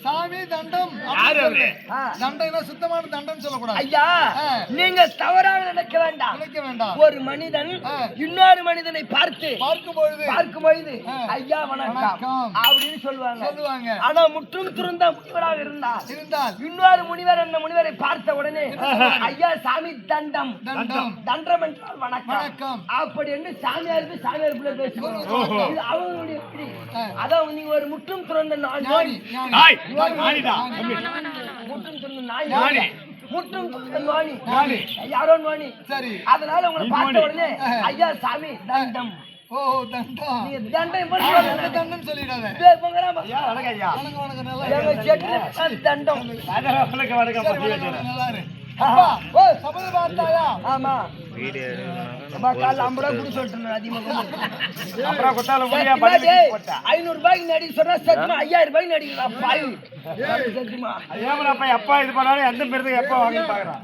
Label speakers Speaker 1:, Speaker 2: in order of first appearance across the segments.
Speaker 1: சாமி தண்டம் தண்டம் சுத்தமான தண்டம் சொல்லக்கூடாது
Speaker 2: ஐயா. நீங்க தவறாக நினைக்க வேண்டாம். ஒரு மனிதன் இன்னொரு மனிதனை பார்க்கும் பொழுது ஐயா வணக்கம் அப்படின்னு சொல்லுவாங்க. ஆனா முற்றும் துறந்த முனிவராக இருந்தால் இன்னொரு முனிவர் அந்த முனிவரை பார்த்த உடனே ஐயா சாமி தண்டம் தண்டம் என்றால் வணக்கம் அப்படி என்று சாமியாருக்குள்ள பேசுவாங்க. அவங்களுடைய அதான் நீங்க ஒரு முற்றும் துறந்த யாரோ நோனி. சரி, அதனால உங்களை பார்த்த உடனே ஐயா சாமி தண்டம். ஓ தண்டம், நீ தண்டம் தண்டம் சொல்லிடாத. தண்டம்
Speaker 1: சபை பார்த்தாயா?
Speaker 2: ஆமா அம்மா காலைல 50 ரூபா குடு சொல்லிட்டு அதிகமா
Speaker 3: அப்புறம் கொட்டால முடியா
Speaker 2: 500 ரூபாய்க்கு நடி சொன்னா சத்தியமா 5000 ரூபாய்க்கு நடிக்கலாம் பாய் சத்தியமா
Speaker 3: ஏமரா அப்பா இது பண்ணாலும் எந்த பேருக்கு எப்ப வாங்கி பாக்குறான்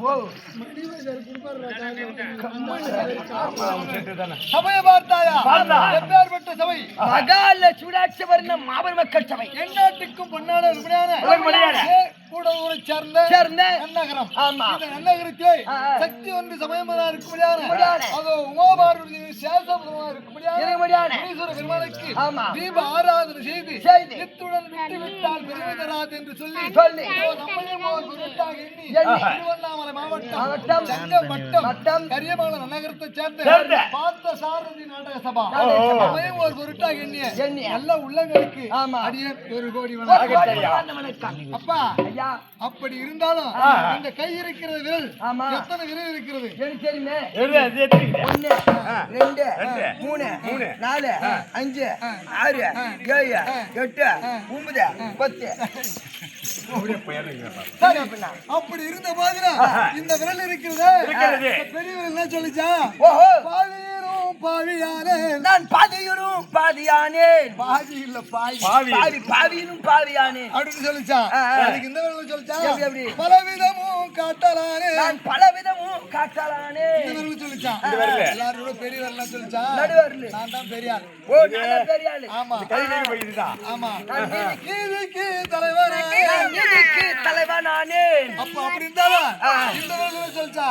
Speaker 1: சபையை பார்த்தாயா? எப்பேற்பட்ட சபை?
Speaker 2: மகால சூடாட்சி வருண மாபெரும் மக்கள் சபை
Speaker 1: எந்நாட்டுக்கும் பொன்னான கூட ஊரை சேர்ந்த நன்னகரம். இந்த நன்னகரத்தை சக்தி ஒன்று சமயமாக இருக்கும்படியான அதோ உமாபார்வதி சேஷபுரமாக இருக்கும்படியான ஈஸ்வர பெருமானுக்கு தீப ஆராதனை செய்து இத்துடன் விட்டு விட்டால் பெருமை தராது என்று சொல்லி நம்மையும் ஒரு பொருட்டாக எண்ணி திருவண்ணாமலை மாவட்டம் செங்கமட்டம் கரியமங்கல நன்னகரத்தை சேர்ந்த பார்த்த சாரதி நாடக சபா நம்மையும் ஒரு பொருட்டாக எண்ணிய நல்ல உள்ளங்களுக்கு அடியேன் 1 கோடி வணக்கம். அப்பா அப்படி இருந்தாலும் இந்த கை இருக்கிறது விரல் எத்தனை விரல் இருக்கிறது
Speaker 2: எனக்கு தெரியுமே 1 2 3 4 5 6 7 8 9 10
Speaker 1: அப்படி இருந்த போதிலும் இந்த விரல் இருக்கிறது பெரிய விரல் என்ன சொல்லிச்சா? பாதியரும் பாவியானே
Speaker 2: நான் பாதியரும் பாதியானே
Speaker 1: பாதி இல்ல
Speaker 2: பாவியனும் பாவியானே
Speaker 1: அப்படின்னு சொல்லிச்சா. அதுக்கு இந்த விரல் சொல்லிச்சா பலவிதமும் காட்டலானே
Speaker 2: நான் பலவிதமும் காட்டலானே
Speaker 1: இந்த விரல் சொல்லிச்சா. எல்லாரோட பெரிய விரல் சொல்லிச்சா
Speaker 2: நடுவரல்
Speaker 1: நான் தான் பெரிய ஆள்.
Speaker 2: ஓ நான் பெரிய ஆளு.
Speaker 1: ஆமா ஆமா நீதிக்கு
Speaker 2: தலைவனானே
Speaker 1: அப்ப அப்படி இருந்தாலும் இந்த விரல் சொல்லிச்சா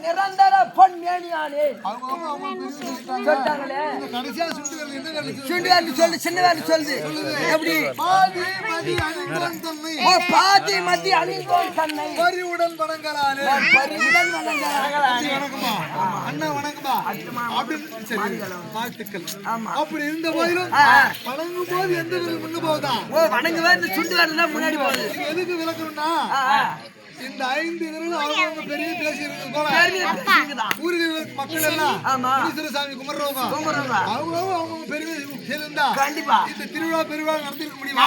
Speaker 2: நிரந்தர பொன்மேனியானே
Speaker 1: அவங்க
Speaker 2: சொல்லிட்டாங்களே.
Speaker 1: கடைசியா சுண்டு விரல் இந்த விரல்
Speaker 2: சுண்டு விரல் சொல்லு சின்ன விரல் சொல்லுது எப்படி
Speaker 1: பாதி மதி அணிந்தோன் தன்னை
Speaker 2: பாதி மதி அணிந்தோன் தன்னை
Speaker 1: பரிவுடன் வணங்கலானே
Speaker 2: பரிவுடன் வணங்கலானே
Speaker 1: வணக்கமா அண்ணா வணக்கமா அப்படின்னு சரி வாழ்த்துக்கள். அப்படி இருந்த போதிலும் வணங்கும் போது எந்த விரல் முன்ன போகுதா?
Speaker 2: வணங்குவா இந்த சுண்டு விரல் தான் முன்னாடி போகுது.
Speaker 1: எதுக்கு விளக்கணும்னா இந்த 5 விரலும் அவங்க பெரிய பேசி இருக்கு போல ஊருக்கு மக்கள் எல்லாம் சாமி குமர்றவங்க அவங்க பெரிய சேர்ந்தா
Speaker 2: கண்டிப்பா
Speaker 1: இந்த திருவிழா பெருவிழா நடத்திருக்க முடியுமா?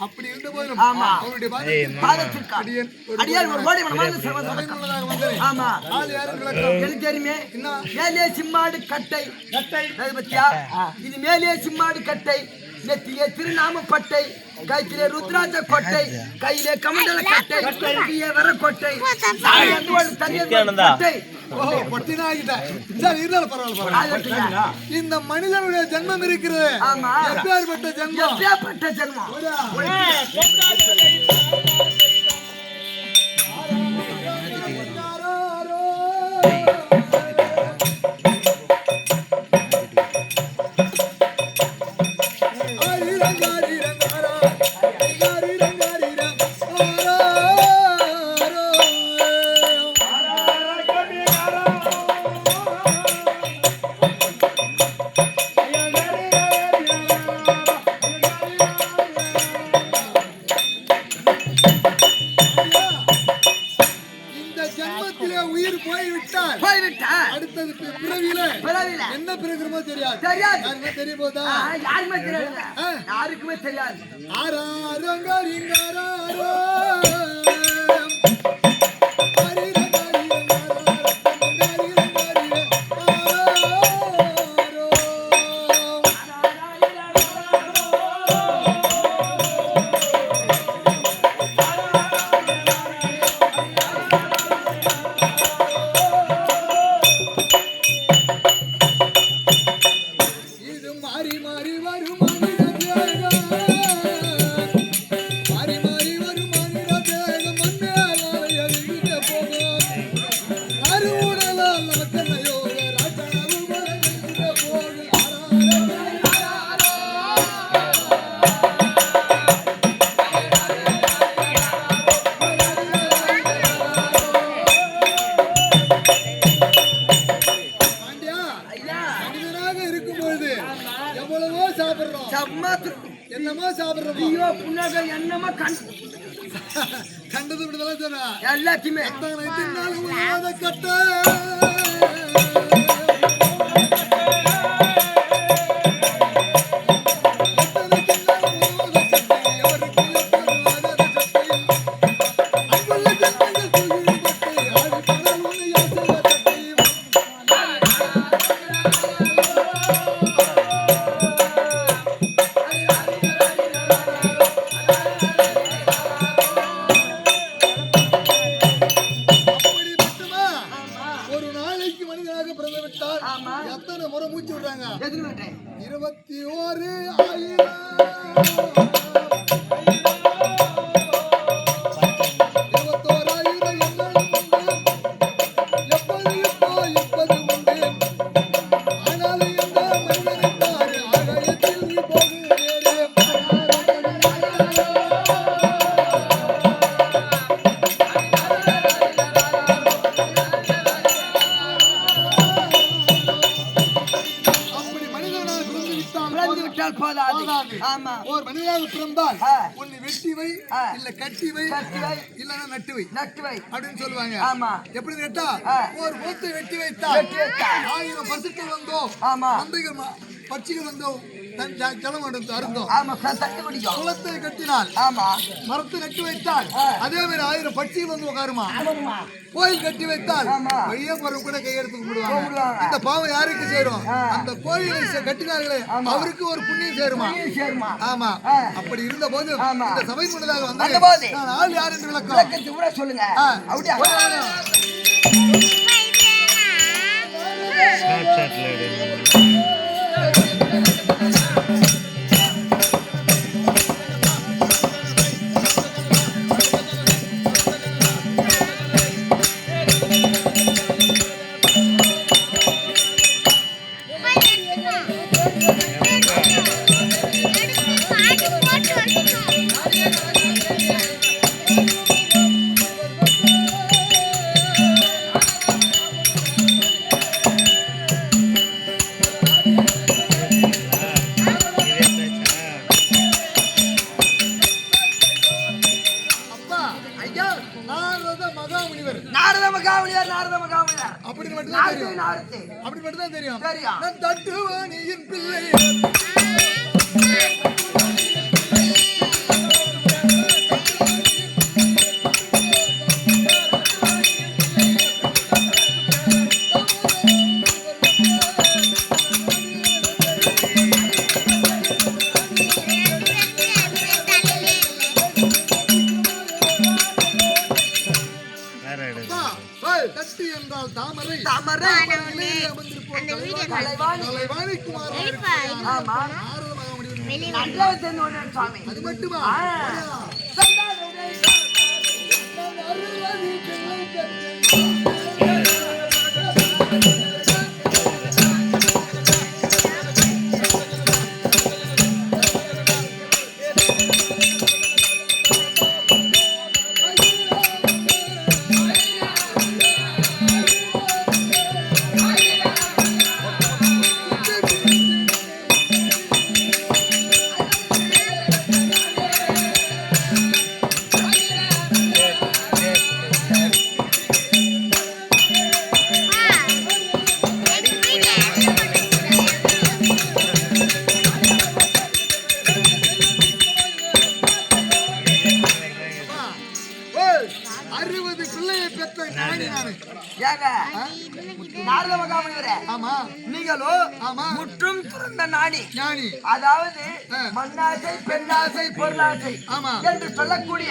Speaker 1: அப்படி இருந்த போதும் அவருடைய
Speaker 2: எனக்கு தெரியுமே மேலே சிம்மாடு கட்டை பத்தியா இது மேலே சிம்மாடு கட்டை நெத்திலே திருநாம பட்டை கையிலே ருத்ராஜ கொட்டை கையிலே கமண்டல கட்டை கையிலே வர கொட்டை
Speaker 1: இந்த மனிதனுடைய ஜென்மம் இருக்கிறது எப்பேற்பட்ட ஜென்மம் அடுத்தது பிறவியில என்ன பிறகுமோ தெரியாது. தெரிய போதா?
Speaker 2: யாருமே தெரியாது. யாருக்குமே தெரியாது.
Speaker 1: என்னமா சாப்பிடுறோம்?
Speaker 2: ஐயோ புண்ணாக என்னமா
Speaker 1: கண்டது விடுதலாம் சொன்னா
Speaker 2: எல்லாத்தையுமே
Speaker 1: கட்ட எத்தனை முறை மூச்சு விடுறாங்க? 21,000 ஒரு மனிதனாக பிறந்தால் ஒன்னு வெட்டி வை, இல்ல கட்டி வை, இல்லன்னா நட்டு வை அப்படின்னு சொல்லுவாங்க. எப்படி கேட்டா ஒரு போத்தை வெட்டி வைத்தால் 1000 பசுக்கள் வந்தோ மந்தைகள் பட்சிகள் வந்தோ ஜலம் அருந்தோம். குளத்தை கட்டினால் மரத்தை நட்டு வைத்தால் அதே மாதிரி 1000 பட்சிகள் வந்து உட்காருமா. கோயில் கட்டி வைத்தால் வழியே போற கூட கையெடுத்து கும்பிடுவாங்க. இந்த பாவம் யாருக்கு சேரும்? அந்த கோயிலை கட்டினார்களே அவருக்கு ஒரு புண்ணியம் சேருமா. ஆமா, அப்படி இருந்த போது இந்த சபை முன்னதாக வந்து நான் ஆள் யார் என்று விளக்கம்
Speaker 2: சொல்லுங்க.
Speaker 1: அப்படி மட்டும் தான் தெரியும். நான் தட்டுவானியின் பிள்ளை தட்டு என்றால் தாமரை அது மட்டுமா முற்றும் துறந்த நாணி, அதாவது மண்ணாசை, பெண்ணாசை, பொருளாசை என்று சொல்லக்கூடிய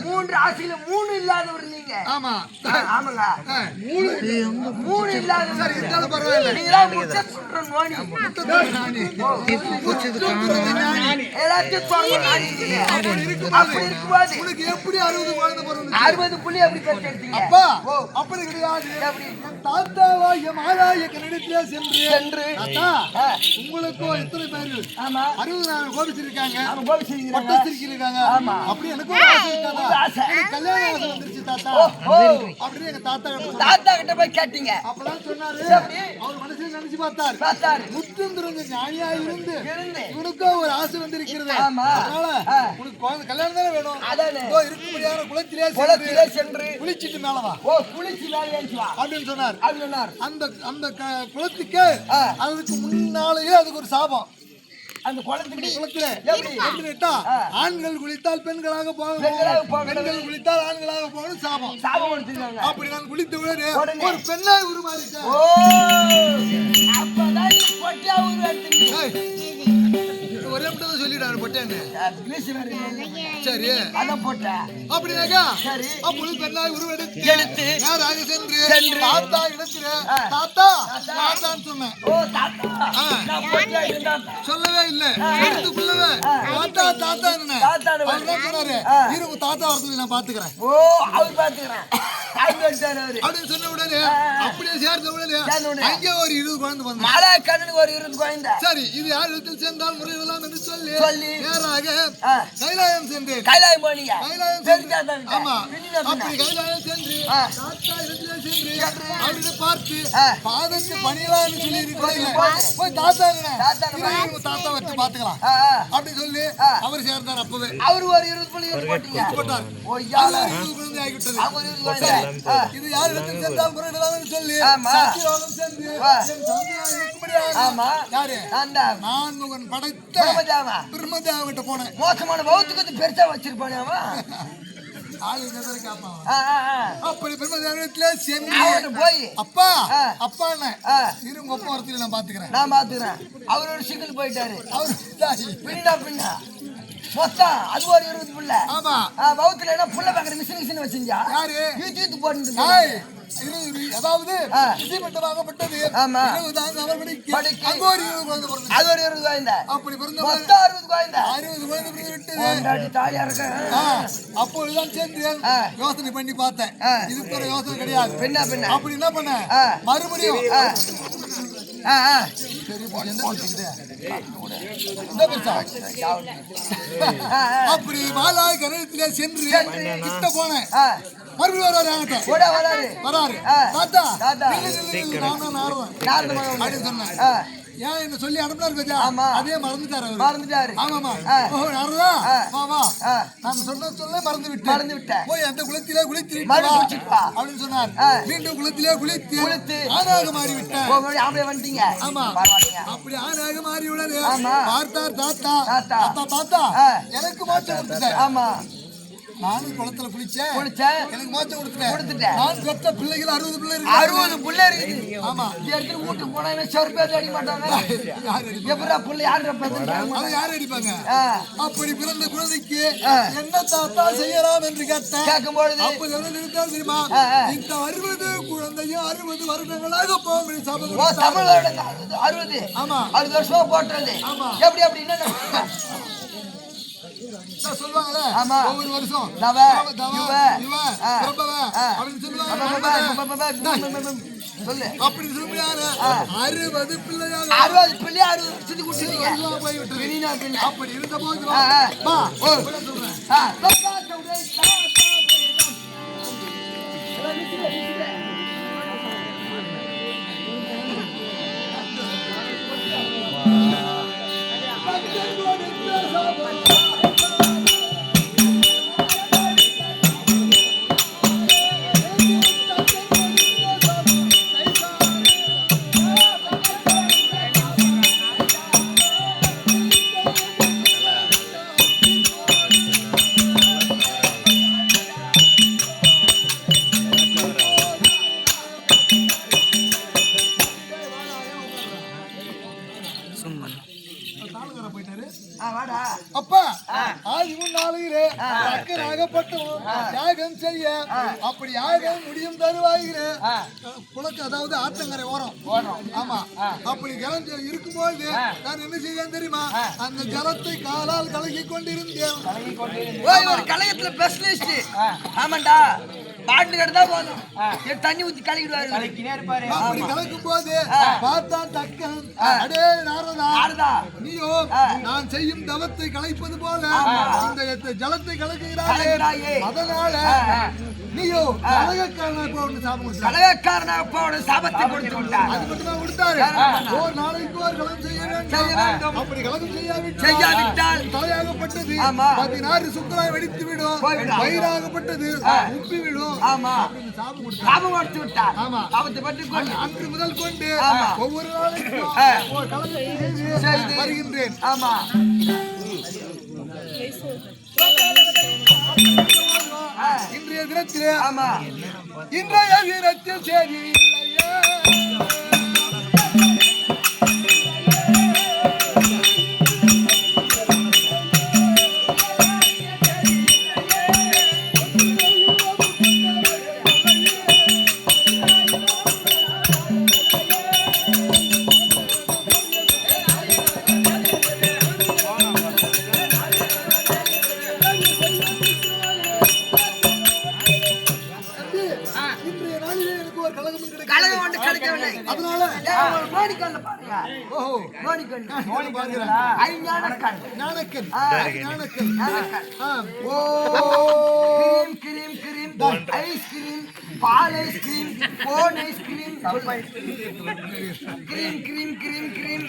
Speaker 1: 3 ஆசையில 3 இல்லாதவர் நீங்க. ஆமாங்க, 3 இல்லாதவர். எப்படி 60 புள்ளி எப்படி பெற்று எடுத்தீங்க? அப்படி கிடையாது. தாத்தாவாய மாதாய கனிடத்திலே சென்று உங்களுக்கும் எத்தனை பேர் 60 கோபிச்சிருக்காங்க, பட்டத்திருக்காங்க. அப்படி எனக்கு கல்யாணம் ஆசை வந்துருச்சு தாத்தா அப்படின்னு எங்க தாத்தா கிட்ட போய் கேட்டீங்க. அப்பதான் சொன்னாரு, அவர் மனசுல நினைச்சு பார்த்தார், முற்றும் துறந்த ஞானியா இருந்து இவனுக்கும் ஒரு ஆசை வந்திருக்கிறது. அதனால உனக்கு குழந்தை கல்யாணம் தானே வேணும். இருக்க முடியாத குளத்திலே சென்று குளிச்சுட்டு மேலவா அப்படின்னு சொன்னார். அந்த குளத்துக்கு அதுக்கு முன்னாலேயே அதுக்கு ஒரு சாபம். அந்த குளத்துல ஆண்கள் குளித்தால் பெண்களாக போகணும், பெண்கள் குளித்தால் ஆண்களாக போகணும் சாபம். அப்படி நான் குளித்த உடனே ஒரு பெண்ணாக உருமாறிட்டேன். ஒரே மட்டும் சொல்லி சொல்லிட்டாரு போட்டேன்னு.
Speaker 2: கிளீஸ் வேற
Speaker 1: சரி
Speaker 2: அதான் போட்டேன்.
Speaker 1: அப்படினாக்கா
Speaker 2: சரி
Speaker 1: அப்பொழுது பெண்ணாய் உருவெடுத்து
Speaker 2: எடுத்து
Speaker 1: நேராக சென்று தாத்தா இடத்துல தாத்தான்னு சொன்னேன்.
Speaker 2: ஓ தாத்தா நான் போட்டா இருந்தா
Speaker 1: சொல்லவே இல்ல. எடுத்துக்குள்ளவே தாத்தா தாத்தான்னு அவர் தான் சொன்னாரு. இருங்க தாத்தா வரதுக்கு நான் பாத்துக்கிறேன்.
Speaker 2: ஓ அவர் பாத்துக்கிறேன்
Speaker 1: அப்படின்னு சொன்ன உடனே அப்படியே சேர்ந்த உடனே அங்கே ஒரு 20 குழந்தை வந்து
Speaker 2: மாலா கண்ணனுக்கு ஒரு 20 குழந்தை.
Speaker 1: சரி இது யார் இடத்தில் சென்றால் முறையிடலாம் என்று சொல்லி நேராக கைலாயம் சென்றேன்.
Speaker 2: கைலாயம் போனீங்க.
Speaker 1: ஆமா அப்படி கைலாயம் சென்று தாத்தா இடத்துல சென்று அவர்கிட்ட பார்த்து பாதத்து பணியலாம்னு சொல்லி இருக்கிறேன். போய் தாத்தா தாத்தா வச்சு பாத்துக்கலாம் அப்படின்னு சொல்லி அவர் சேர்ந்தார். அப்பவே
Speaker 2: அவரு ஒரு 20 புள்ளி போட்டார்.
Speaker 1: குழந்தை ஆகிவிட்டது. இது யார் இடத்தில் சென்றால் முறையிடலாம் சொல்லி சத்தியலோகம் சென்று நான் முகன் படைத்த பிரம்மதேவன்கிட்ட போனேன்.
Speaker 2: மோசமான பௌத்துக்கு பெருசா வச்சிருப்பானே அவன்.
Speaker 1: அப்படி பிரம்மதேவனிடத்துல சென்று
Speaker 2: போய்
Speaker 1: அப்பா அப்பா இருங்க ஒப்ப வரத்துல நான் பாத்துக்கிறேன்.
Speaker 2: அவர் ஒரு சிக்கல் போயிட்டாரு.
Speaker 1: அவரு
Speaker 2: பின்னா மொத்தம் அது ஒரு 20 புள்ள.
Speaker 1: ஆமா
Speaker 2: பௌத்துல என்ன புள்ள பாக்குற மிஷின் வச்சிருந்தா
Speaker 1: யாரு
Speaker 2: யூடியூப் போட்டு
Speaker 1: அதாவது வாங்கப்பட்டது.
Speaker 2: ஆமா
Speaker 1: அங்க ஒரு 20 குழந்தை
Speaker 2: அது ஒரு 20 குழந்தை.
Speaker 1: அப்படி பிறந்த
Speaker 2: மொத்தம் 60 குழந்தை.
Speaker 1: 60 குழந்தை விட்டு
Speaker 2: தாலியா இருக்க.
Speaker 1: அப்பொழுதுதான் சேர்ந்து யோசனை பண்ணி பார்த்தேன். இதுக்கு ஒரு யோசனை கிடையாது.
Speaker 2: பின்ன
Speaker 1: அப்படி என்ன பண்ண மறுபடியும் அப்படி மாலாய் கரணத்திலே சென்று கிட்ட போனேன். மறுபடியும் வராரு தாத்தா அப்படின்னு சொன்னேன். ஏன் என்ன சொல்லி அனுப்பினாரு அதே மறந்துட்டாரு. ஆமாமா நான் சொன்ன சொல்ல மறந்து விட்டேன். போய் அந்த குளத்திலே குளித்து அப்படின்னு சொன்னார். மீண்டும் குளத்திலே குளித்து ஆணாக மாறி விட்டேன். ஆமா அப்படி ஆணாக மாறி உடனே பார்த்தார் தாத்தா எனக்கு மாற்றம் கொடுத்தார்.
Speaker 2: ஆமா
Speaker 1: நானும் குளத்துல குளிச்சேன். எனக்கு மோச்சம் கொடுத்துட்டேன். நான் பெற்ற பிள்ளைகள் 60 பிள்ளை இருக்கு.
Speaker 2: 60 பிள்ளை இருக்குது.
Speaker 1: ஆமா
Speaker 2: எடுத்து வீட்டுக்கு போனா என்ன சொர்பேத் அடி மாட்டாங்க. எப்பரா பிள்ளை யாரு
Speaker 1: அடிப்பாங்க? அப்படி பிறந்த குழந்தைக்கு என்ன தாத்தா செய்யலாம் என்று கேட்கும்போது அப்ப என்ன தெரியுமா? இந்த 60 குழந்தையும் 60 வருடங்களாக போகும் சாபம்.
Speaker 2: தமிழோட 60
Speaker 1: ஆமா
Speaker 2: 60 வருஷம் போட்டது. எப்படி அப்படி என்ன
Speaker 1: சொல்லுவாங்கல்ல ஒவ்வொரு வருஷம் அப்படி சொல்லுவாங்க. 60 பிள்ளையாக
Speaker 2: 60 பிள்ளை 60 சுத்தி குடிச்சிட்டீங்க.
Speaker 1: அப்படி இருந்த போது அப்பா யாகம் செய்ய அப்படி யாகம் முடியும் தருவாயிரு குளக்கு அதாவது ஆத்தங்கரை ஓரம். ஆமா அப்படி ஜலம் இருக்கும்போது நான் என்ன செய்வேன் தெரியுமா? அந்த ஜலத்தை காலால் கலக்கி கொண்டிருந்தேன்.
Speaker 2: கலையத்துல ஸ்பெஷலிஸ்ட். ஆமாண்டா பாட்டு கட்டா போதும் தண்ணி ஊத்தி கலக்கிடுவாரு.
Speaker 1: அப்படி கலக்கும் போது பார்த்தா தக்கன் அடே நாரதா நீயோ நான் செய்யும் தவத்தை கலைப்பது போல இந்த ஜலத்தை கலக்குகிறாயே. அதனால நீயோ
Speaker 2: கலகக்காரனாக போன சாபத்தை கொடுத்து விட்டார்.
Speaker 1: அது மட்டும் தான் கொடுத்தாரு. ஒரு நாளைக்கு ஒரு கலகம் செய்ய வேண்டும். அப்படி கலகம் செய்யாவிட்டால் தலையாகப்பட்டது 16 சுத்தராய் வெடித்து விடும். வயிறாகப்பட்டது உப்பி விடும்.
Speaker 2: ஆமா சாபம் கொடுத்து விட்டார். சாபத்தை பற்றி
Speaker 1: அன்று முதல் கொண்டு ஒவ்வொரு நாளைக்கும் ஒரு கலகத்தை செய்து வருகின்றேன்.
Speaker 2: ஆமா
Speaker 1: இன்றைய தினத்திலே இன்றைய தினத்தில் சரி இல்லையா இன்றைய நாளிலே எனக்கு ஒரு கலகம்
Speaker 2: கலகம் ஒன்று கிடைக்கவில்லை.
Speaker 1: அதனால
Speaker 2: மோனிக்கண்ணு பாருங்க.
Speaker 1: ஓஹோ
Speaker 2: மோனிக்கண்ணு
Speaker 1: பாக்குறேன்
Speaker 2: ஞானக்கண்.
Speaker 1: ஞானக்கண்
Speaker 2: கிரீம் கிரீம் கிரீம் ஐஸ்கிரீம் பால் ice cream cone ice cream cream cream cream cream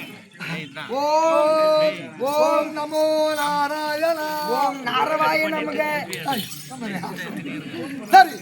Speaker 1: ஓம் நமோ நாராயணா
Speaker 2: ஓம் நாராயண நமக.
Speaker 1: சரி